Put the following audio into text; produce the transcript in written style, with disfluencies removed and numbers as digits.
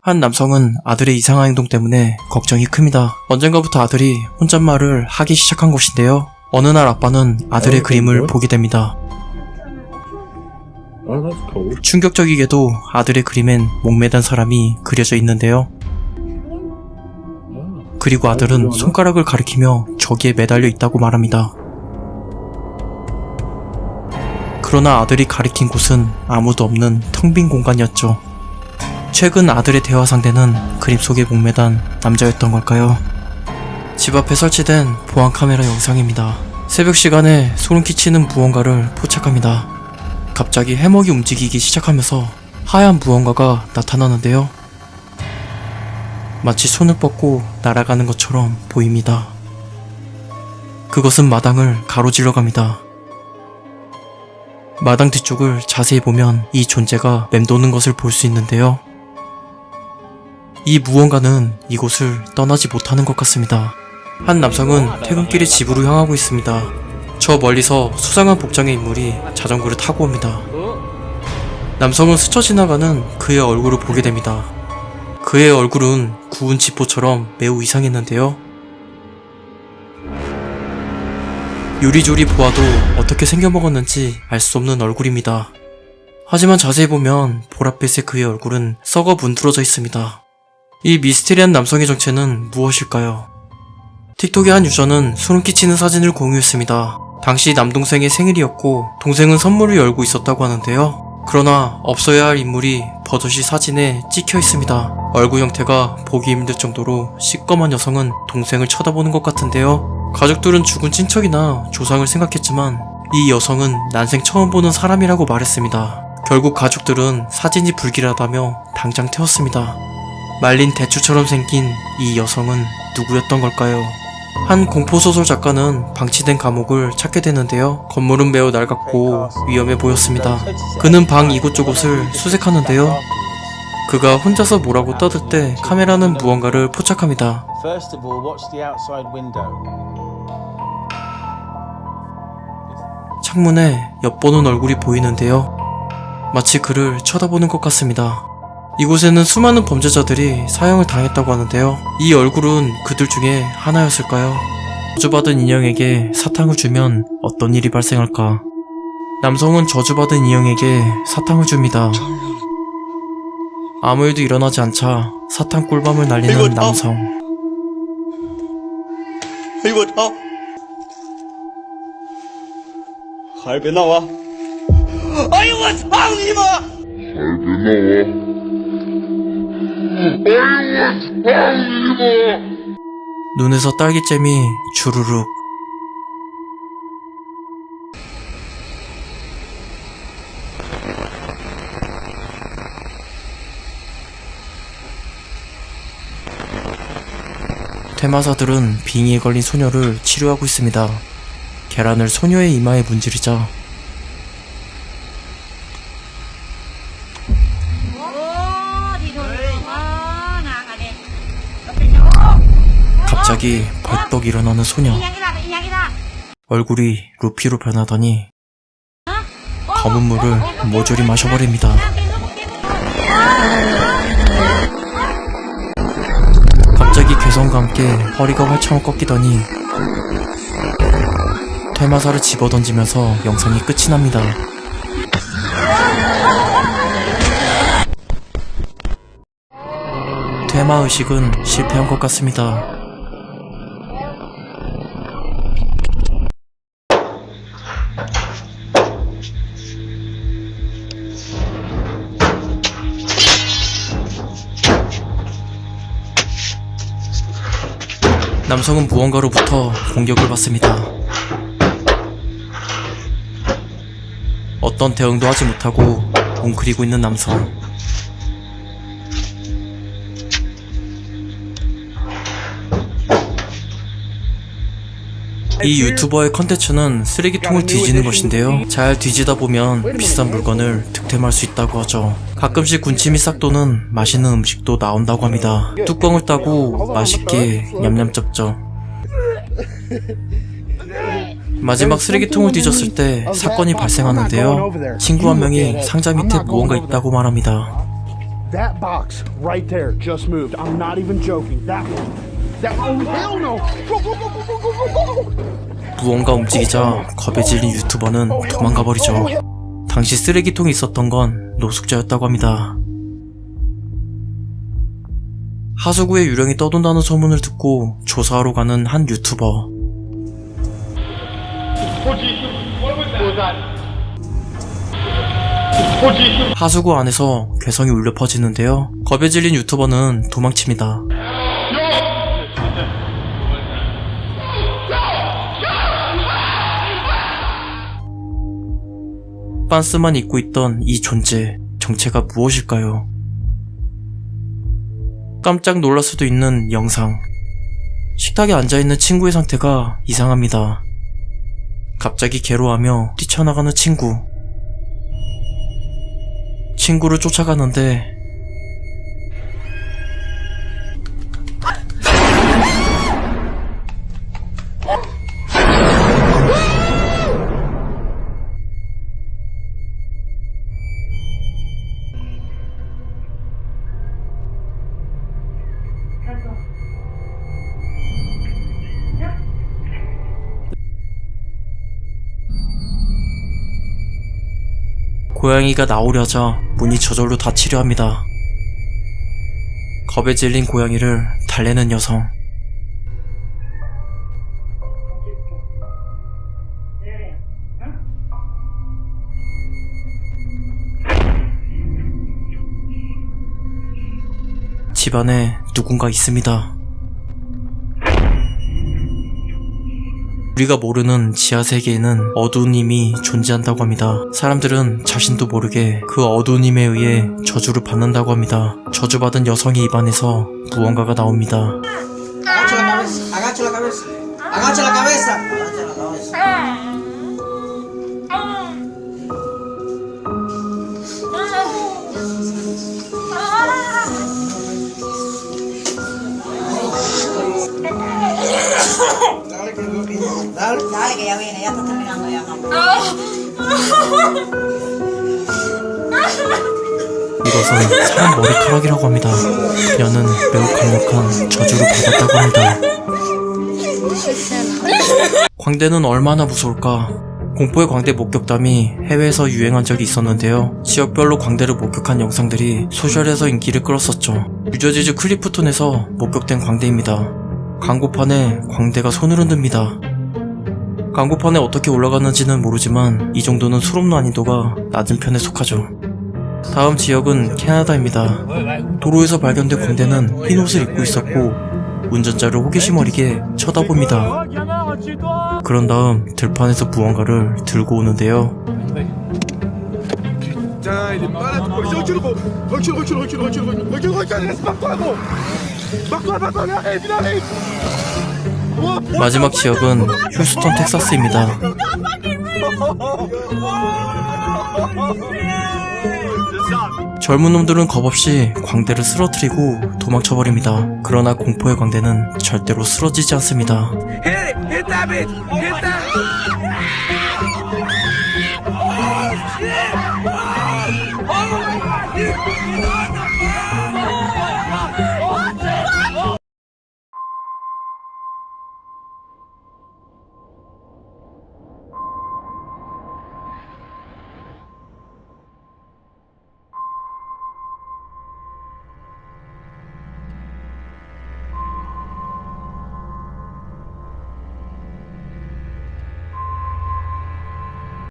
한 남성은 아들의 이상한 행동 때문에 걱정이 큽니다. 언젠가부터 아들이 혼잣말을 하기 시작한 것인데요. 어느 날 아빠는 아들의 그림을 보게 됩니다. 충격적이게도 아들의 그림엔 목매단 사람이 그려져 있는데요. 그리고 아들은 손가락을 가리키며 저기에 매달려 있다고 말합니다. 그러나 아들이 가리킨 곳은 아무도 없는 텅 빈 공간이었죠. 최근 아들의 대화 상대는 그림 속에 목매단 남자였던 걸까요? 집 앞에 설치된 보안 카메라 영상입니다. 새벽 시간에 소름 끼치는 무언가를 포착합니다. 갑자기 해먹이 움직이기 시작하면서 하얀 무언가가 나타나는데요. 마치 손을 뻗고 날아가는 것처럼 보입니다. 그것은 마당을 가로질러 갑니다. 마당 뒤쪽을 자세히 보면 이 존재가 맴도는 것을 볼 수 있는데요. 이 무언가는 이곳을 떠나지 못하는 것 같습니다. 한 남성은 퇴근길에 집으로 향하고 있습니다. 저 멀리서 수상한 복장의 인물이 자전거를 타고 옵니다. 남성은 스쳐 지나가는 그의 얼굴을 보게 됩니다. 그의 얼굴은 구운 지포처럼 매우 이상했는데요. 요리조리 보아도 어떻게 생겨먹었는지 알 수 없는 얼굴입니다. 하지만 자세히 보면 보랏빛의 그의 얼굴은 썩어 문드러져 있습니다. 이 미스테리한 남성의 정체는 무엇일까요? 틱톡의 한 유저는 소름 끼치는 사진을 공유했습니다. 당시 남동생의 생일이었고 동생은 선물을 열고 있었다고 하는데요. 그러나 없어야 할 인물이 버젓이 사진에 찍혀 있습니다. 얼굴 형태가 보기 힘들 정도로 시꺼먼 여성은 동생을 쳐다보는 것 같은데요. 가족들은 죽은 친척이나 조상을 생각했지만 이 여성은 난생 처음 보는 사람이라고 말했습니다. 결국 가족들은 사진이 불길하다며 당장 태웠습니다. 말린 대추처럼 생긴 이 여성은 누구였던 걸까요? 한 공포소설 작가는 방치된 감옥을 찾게 되는데요. 건물은 매우 낡았고 위험해 보였습니다. 그는 방 이곳저곳을 수색하는데요. 그가 혼자서 뭐라고 떠들 때 카메라는 무언가를 포착합니다. 창문에 엿보는 얼굴이 보이는데요. 마치 그를 쳐다보는 것 같습니다. 이곳에는 수많은 범죄자들이 사형을 당했다고 하는데요. 이 얼굴은 그들 중에 하나였을까요? 저주받은 인형에게 사탕을 주면 어떤 일이 발생할까? 남성은 저주받은 인형에게 사탕을 줍니다. 아무 일도 일어나지 않자 사탕 꿀밤을 날리는 남성. 눈에서 딸기잼이 주르륵. 퇴마사들은 빙의에 걸린 소녀를 치료하고 있습니다. 계란을 소녀의 이마에 문지르자 갑자기 벌떡 일어나는 소녀. 얼굴이 루피로 변하더니 검은 물을 모조리 마셔버립니다. 갑자기 괴성과 함께 허리가 활처럼 꺾이더니 퇴마사를 집어던지면서 영상이 끝이 납니다. 퇴마의식은 실패한 것 같습니다. 남성은 무언가로부터 공격을 받습니다. 어떤 대응도 하지 못하고 웅크리고 있는 남성. 이 유튜버의 컨텐츠는 쓰레기통을 뒤지는 것인데요. 잘 뒤지다 보면 비싼 물건을 득템할 수 있다고 하죠. 가끔씩 군침이 싹 도는 맛있는 음식도 나온다고 합니다. 뚜껑을 따고 맛있게 냠냠쩝쩝. 마지막 쓰레기통을 뒤졌을 때 사건이 발생하는데요. 친구 한 명이 상자 밑에 무언가 있다고 말합니다. That box right there just moved. I'm not even joking. That one. Oh, hell no. Go, go, go, go, go, go, go, go. 무언가 움직이자 겁에 질린 유튜버는 도망가 버리죠. 당시 쓰레기통이 있었던 건 노숙자였다고 합니다. 하수구에 유령이 떠돈다는 소문을 듣고 조사하러 가는 한 유튜버. 하수구 안에서 괴성이 울려 퍼지는데요. 겁에 질린 유튜버는 도망칩니다. 빤스만 입고 있던 이 존재, 정체가 무엇일까요? 깜짝 놀랄 수도 있는 영상. 식탁에 앉아있는 친구의 상태가 이상합니다. 갑자기 괴로워하며 뛰쳐나가는 친구. 친구를 쫓아가는데 고양이가 나오려자 문이 저절로 닫히려 합니다. 겁에 질린 고양이를 달래는 여성. 집안에 누군가 있습니다. 우리가 모르는 지하세계에는 어두운 힘이 존재한다고 합니다. 사람들은 자신도 모르게 그 어두운 힘에 의해 저주를 받는다고 합니다. 저주받은 여성의 입안에서 무언가가 나옵니다. Agacha la cabeza, agacha la cabeza, agacha la cabeza, agacha la cabeza. Dale, que ya viene, ya está terminando ya, mamá. 이것은 사람 머리카락이라고 합니다. 그녀는 매우 강력한 저주를 받았다고 합니다. 광대는 얼마나 무서울까? 공포의 광대 목격담이 해외에서 유행한 적이 있었는데요. 지역별로 광대를 목격한 영상들이 소셜에서 인기를 끌었었죠. 뉴저지주 클리프톤에서 목격된 광대입니다. 광고판에 광대가 손을 흔듭니다. 광고판에 어떻게 올라가는지는 모르지만 이 정도는 수록 난이도가 낮은 편에 속하죠. 다음 지역은 캐나다입니다. 도로에서 발견된 광대는 흰 옷을 입고 있었고 운전자를 호기심 어리게 쳐다봅니다. 그런 다음 들판에서 무언가를 들고 오는데요. 마지막 지역은 휴스턴, 텍사스입니다. 젊은 놈들은 겁없이 광대를 쓰러뜨리고 도망쳐버립니다. 그러나 공포의 광대는 절대로 쓰러지지 않습니다.